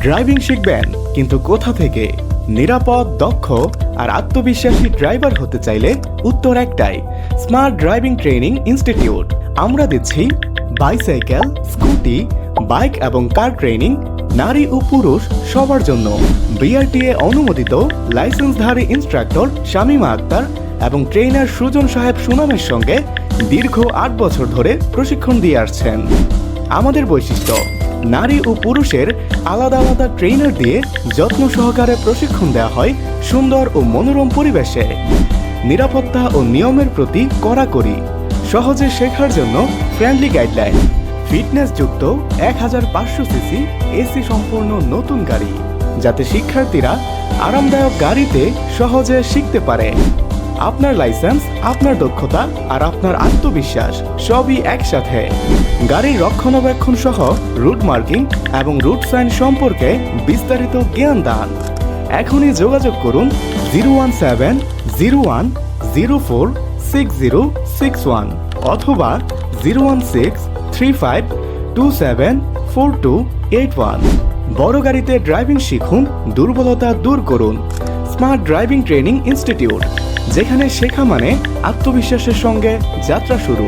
Driving শিখবেন, কিন্তু কোথা থেকে? নিরাপদ, দক্ষ আর আত্মবিশ্বাসী ড্রাইভার হতে চাইলে উত্তর একটাই, স্মার্ট ড্রাইভিং ট্রেনিং ইনস্টিটিউট। আমরা দিচ্ছি বাইসাইকেল, স্কুটি, বাইক এবং কার ট্রেনিং, নারী ও পুরুষ সবার জন্য। বিআরটিএ অনুমোদিত লাইসেন্সধারী ইনস্ট্রাক্টর শামীমা আক্তার এবং ট্রেনার সুজন সাহেব সুনামের সঙ্গে দীর্ঘ 8 বছর ধরে প্রশিক্ষণ দিয়ে আসছেন। আমাদের বৈশিষ্ট্য, নারী ও পুরুষের আলাদা আলাদা ট্রেনার দিয়ে যত্ন সহকারে প্রশিক্ষণ দেওয়া হয় সুন্দর ও মনোরম পরিবেশে। নিরাপত্তা ও নিয়মের প্রতি কড়াকড়ি, সহজে শেখার জন্য ফ্রেন্ডলি গাইডলাইন, ফিটনেসযুক্ত 1500 সিসি এসি সম্পূর্ণ নতুন গাড়ি, যাতে শিক্ষার্থীরা আরামদায়ক গাড়িতে সহজে শিখতে পারে। আপনার লাইসেন্স, আপনার দক্ষতা আর আপনার আত্মবিশ্বাস সবই একসাথে। গাড়ির রক্ষণাবেক্ষণ সহ রুট মার্কিং এবং রুট সাইন সম্পর্কে বিস্তারিত জ্ঞান দান। এখনই যোগাযোগ করুন 01701046061 অথবা 01635274281। বড় গাড়িতে ড্রাইভিং শিখুন, দুর্বলতা দূর করুন। স্মার্ট ড্রাইভিং ট্রেনিং ইনস্টিটিউট, যেখানে শেখা মানে আত্মবিশ্বাসের সঙ্গে যাত্রা শুরু।